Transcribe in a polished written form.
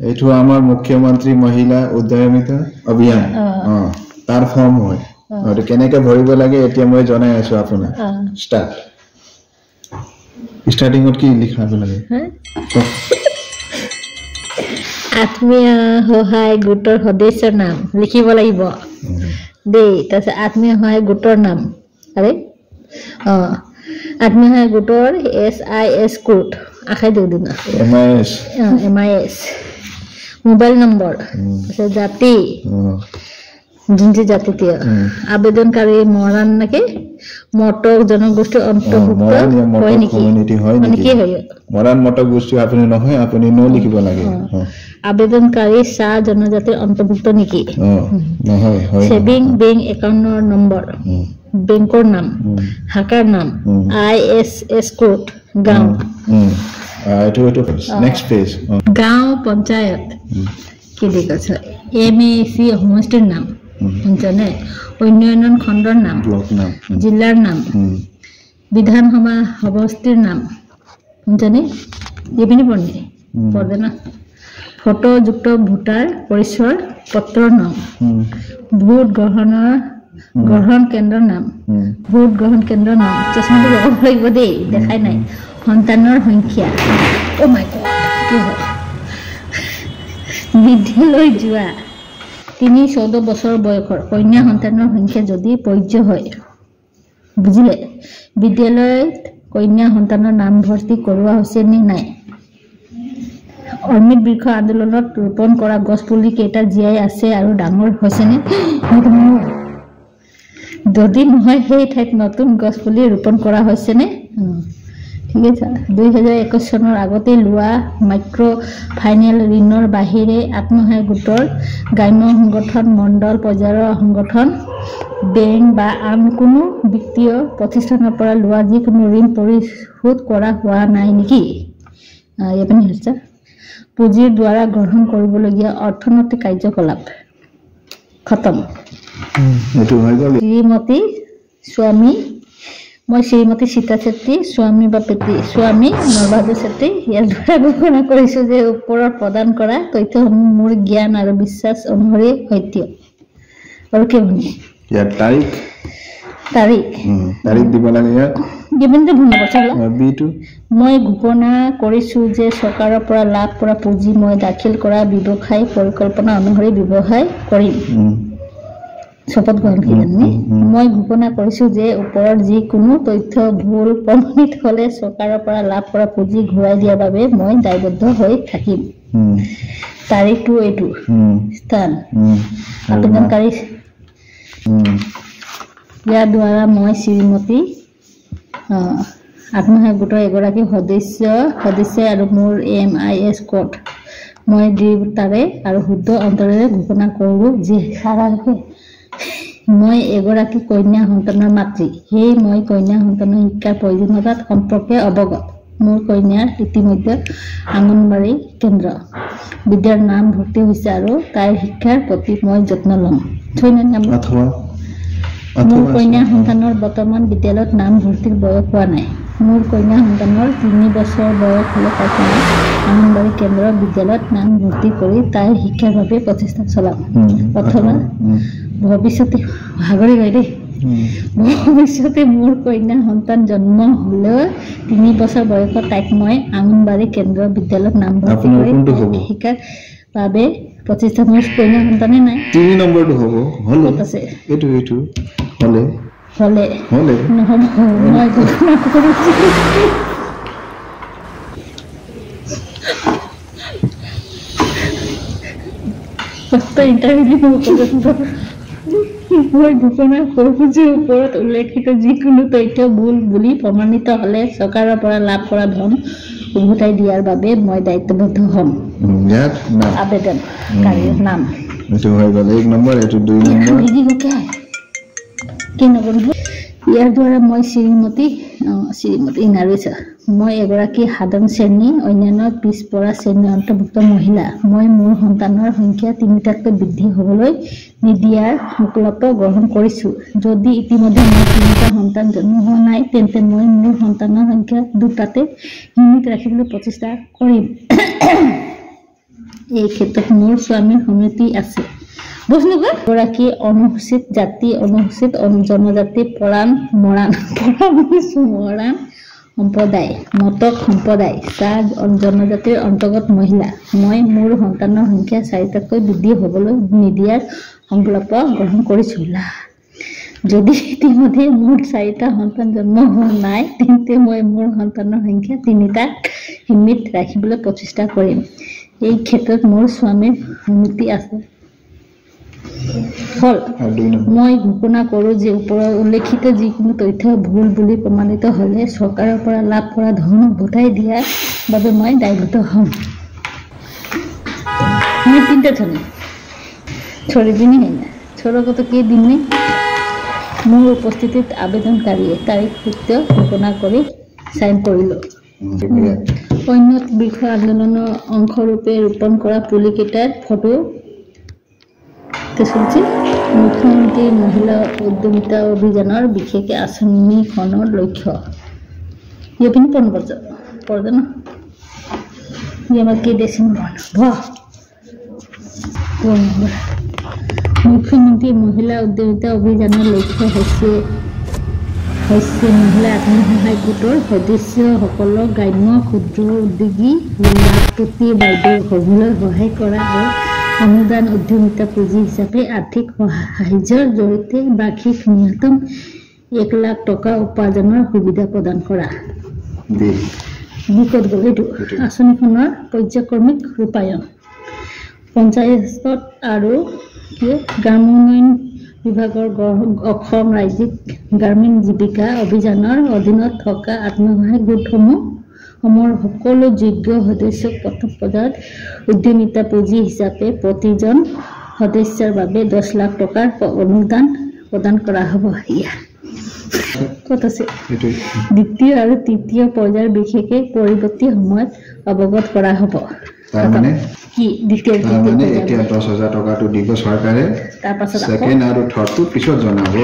এইটো আমাৰ মুখ্যমন্ত্ৰী মহিলা উদ্যমিতা অভিযান তাৰ ফৰ্ম হয় আৰু কেনেকৈ ভৰিব লাগে এতিয়া মই জনাই আছো আপোনাক ষ্টাৰ্টিংত কি লিখাব লাগে আত্মীয় সহায় গোটৰ সদস্যৰ নাম লিখিব লাগিব দেই তাৰপিছত আত্মীয় সহায় গোটৰ নাম আৰে আত্মীয় সহায় গোটৰ SIS কোড আখাই দিও দিনা MIS মোবাইল নম্বৰ তাৰপিছত জাতি জিনজি জাতিতীয় আবেদনকাৰী মৰাণ নাকি মটক জনগোষ্ঠীৰ অন্তৰ্ভুক্ত হয় নেকি মানে কি হয় মৰাণ মটক গোষ্ঠী আপুনি নহয় আপুনি ন লিখিব লাগে আবেদনকাৰী চাহ জনজাতিৰ অন্তৰ্ভুক্ত নেকি নহয় সেভিং বেংক একাউণ্টৰ নম্বৰ বেংকৰ নাম হাকাৰ নাম ISS কোড গাঁও এইটো নেক্সট পেজ গাঁও পঞ্চায়ত কি দিছে MAC সমষ্টিৰ নাম জানে উন্নয়ন খণ্ডৰ নাম জিলাৰ নাম বিধানসভা সমষ্টিৰ নাম জানে এইপিনি পঢ়ে না ফটোযুক্ত ভোটাৰ পৰিচয় পত্ৰৰ নাম ভোট গ্ৰহণ কেন্দ্ৰৰ নাম ভোট গ্ৰহণ কেন্দ্ৰৰ নাম চশমাটো লগাব লাগিব দেই দেখাই নাই সন্তানৰ সংখ্যা ও মাই গড কি হয় বিদ্যালয় যোৱা 3-14 বছৰ বয়সৰ কন্যা সন্তানৰ সংখ্যা যদি প্ৰযোজ্য হয় বুজিলে বিদ্যালয়ত কন্যা সন্তানৰ নাম ভৰ্তি কৰোৱা হৈছে নে নাই অমৃত বৃক্ষ আন্দোলনত ৰোপণ কৰা গছ পুলি কেইটা জীয়াই আছে আৰু ডাঙৰ হৈছে নে যদি নহয় সেই ঠাইত নতুন গছ পুলি ৰোপণ কৰা হৈছে নে ঠিক আছে 2021 চনৰ আগতে লোৱা মাইক্ৰ ফাইনেল ঋণৰ বাহিৰে আত্মসহায়ক গোটৰ গ্ৰাম্য সংগঠন মণ্ডল পৰ্যায়ৰ সংগঠন বেংক বা আন কোনো বিত্তীয় প্ৰতিষ্ঠানৰ পৰা লোৱা যিকোনো ঋণ পৰিশোধ কৰা হোৱা নাই নেকি ইয়াপনি হৈছে পুঁজিৰ দ্বাৰা গ্ৰহণ কৰিবলগীয়া অৰ্থনৈতিক কাৰ্যকলাপ খতম এইটো হৈ গ'ল শ্ৰীমতী স্বামী মই শ্ৰীমতী সীতা চেত্ৰী স্বামী বা পেত্ৰী স্বামী নৰবাহাদুৰ চেত্ৰী ইয়াৰ দ্বাৰা ঘোষণা কৰিছো যে ওপৰত প্ৰদান কৰা তথ্যসমূহ মোৰ জ্ঞান আৰু বিশ্বাস অনুসৰি সত্য আৰু কি ভনি ইয়াৰ তাৰিখ দিব লাগে ইয়াত গিভেনটো ভনি পছলা বিটো মই ঘোষণা কৰিছো যে চৰকাৰৰ পৰা লাভ কৰা পুঁজি মই দাখিল কৰা ব্যৱসায় পৰিকল্পনা অনুসৰি ব্যৱসায় কৰিম শপথ গ্ৰহণ কি জানি মই ঘোষণা কৰিছো যে ওপৰৰ যিকোনো তথ্য ভুল প্ৰমাণিত হলে চৰকাৰৰ পৰা লাভ কৰা পুঁজি ঘূৰাই দিয়াৰ বাবে মই দায়বদ্ধ হৈ থাকিম তাৰিখটো এইটো স্থান আবেদনকাৰী ইয়াৰ দ্বাৰা মই শ্ৰীমতী আত্মসহায়ক গোটৰ এগৰাকী সদস্য আৰু মোৰ MIS কোড মই তাৰে আৰু শুদ্ধ অন্তৰেৰে ঘোষণা কৰোঁ যে মই এগৰাকী কন্যা সন্তানৰ মাতৃ সেই মই কন্যা সন্তানৰ শিক্ষাৰ প্ৰয়োজনীয়তা সম্পৰ্কে অৱগত মোৰ কন্যাৰ ইতিমধ্যে আংগনবাড়ী কেন্দ্ৰ বিদ্যাৰ নাম ভৰ্তি হৈছে আৰু তাইৰ শিক্ষাৰ প্ৰতি মই যত্ন ল'ম মোৰ কন্যা সন্তানৰ বৰ্তমান বিদ্যালয়ত নাম ভৰ্তিৰ বয়স হোৱা নাই মোৰ কন্যা সন্তানৰ 3 বছৰ বয়স হলে তাইক আংগনবাড়ী কেন্দ্ৰ বিদ্যালয়ত নাম ভৰ্তি কৰি তাইৰ শিক্ষাৰ বাবে প্ৰচেষ্টা চলাম অথবা ভৱিষ্যতে ভাগৰি গৈ দেই ভৱিষ্যতে মোৰ কন্যা সন্তান জন্ম হলেও 3 বছৰ বয়সত তাইক মই আংগনবাড়ী কেন্দ্ৰ বিদ্যালয়ত নাম ভৰ্তি কৰি শিক্ষাৰ বাবে প্ৰচেষ্টা মোৰ কন্যা সন্তানে নাই 3 নম্বৰটো হ'ব হলে আছে এইটো হলে নহ'ব মই ঘোষণা কৰিছো ইণ্টাৰভিউ মই ঘোষণা কৰিছো যে ওপৰত উল্লেখিত যিকোনো তথ্য ভুল বুলি প্ৰমাণিত হলে চৰকাৰৰ পৰা লাভ কৰা ধন উভতাই দিয়াৰ বাবে মই দায়িত্ববদ্ধ হ'ম আবেদনকাৰীৰ নাম এইটো হৈ গ'ল 1 নম্বৰ এইটো 2 নম্বৰ কি নকৰিব ইয়াৰ দ্বাৰা মই শ্ৰীমতী নাৰিছা মই এগৰাকী সাধাৰণ শ্ৰেণী অন্যান্য পিছপৰা শ্ৰেণীৰ অন্তৰ্ভুক্ত মহিলা মই মোৰ সন্তানৰ সংখ্যা 3টাতকৈ বৃদ্ধি হ'বলৈ নিদিয়াৰ সংকল্প গ্ৰহণ কৰিছো যদি ইতিমধ্যে মোৰ 3টা সন্তান জন্ম হোৱা নাই তেন্তে মই মোৰ সন্তানৰ সংখ্যা 2টাতে সীমিত ৰাখিবলৈ প্ৰচেষ্টা কৰিম এই ক্ষেত্ৰত মোৰ স্বামীৰ সমিতি আছে। গৰাকী অনুসূচিত জাতি অনুসূচিত জনজাতি পৰাণ মৰাণ সম্প্ৰদায় মটক সম্প্ৰদায় চাহ জনজাতিৰ অন্তৰ্গত মহিলা মই মোৰ সন্তানৰ সংখ্যা 4টাকৈ বৃদ্ধি হ'বলৈ নিদিয়াৰ সংকল্প গ্ৰহণ কৰিছো। যদি ইতিমধ্যে মোৰ 4টা সন্তান জন্ম হোৱা নাই তেন্তে মই মোৰ সন্তানৰ সংখ্যা 3টাত সীমিত ৰাখিবলৈ প্ৰচেষ্টা কৰিম। এই ক্ষেত্ৰত মোৰ স্বামীৰ সন্মতি আছে। মই ঘোষণা কৰোঁ যে ওপৰত উল্লেখিত যিকোনো তথ্য ভুল বুলি প্ৰমাণিত হ'লে চৰকাৰৰ পৰা লাভ কৰা ধন উভতাই দিয়াৰ বাবে মই দায়বদ্ধ হ'ম। मैं 3টা छोड़ दिनी है ना छोड़ो को तो के दिन में मोर उपस्थित आवेदनकारीये तारीख सत्य घोषणा करी साइन करिलो। अन्य বিষয় আন্দোলনৰ অংশৰূপে ৰূপণ কৰা পুলিকেটাৰ ফটো চলছে। মুখ্যমন্ত্ৰী মহিলা উদ্যমিতা অভিযানৰ বিশেষকৈ আঁচনিখনৰ লক্ষ্য ये पनि पर्दैन ये আমাৰ के देश मुख्यमंत्री महिला उद्यमिता अभियाনৰ লক্ষ্য হৈছে মহিলা আত্মসহায়ক গোটৰ সদস্যসকলক গ্ৰাম্য ক্ষুদ্ৰ উদ্যোগী লাখপতি বাইদেউ হ'বলৈ সহায় কৰা আৰু অনুদান উদ্যমিতা পুঁজি হিচাপে আৰ্থিক সাহায্যৰ জৰিয়তে বাৰ্ষিক ন্যূনতম 1 লাখ টকা উপাৰ্জনৰ সুবিধা প্ৰদান কৰা। বিকট গ'ল এইটো আঁচনিখনৰ পৰ্যায়ক্ৰমিক ৰূপায়ণ পঞ্চায়ত আৰু গ্ৰাম্য উন্নয়ন বিভাগৰ অসম ৰাজ্যিক গ্ৰামীণ জীৱিকা অভিযানৰ অধীনত থকা আত্মসহায়ক গোটসমূহৰ সকলো যোগ্য সদস্যক প্ৰথম পৰ্যায়ত উদ্যমিতা পুঁজি হিচাপে প্ৰতিজন সদস্যৰ বাবে 10 লাখ টকাৰ অনুদান প্ৰদান কৰা হ'ব। ক'ত আছে দ্বিতীয় আৰু তৃতীয় পৰ্যায়ৰ বিশেষকৈ পৰৱৰ্তী সময়ত অৱগত কৰা হ'ব। তাৰমানে কি দ্বিতীয় এতিয়া 10,000 টকাটো দিব চৰকাৰে, তাৰ পাছত সেকেন্ড আৰু থাৰ্ডটো পিছত জনাব।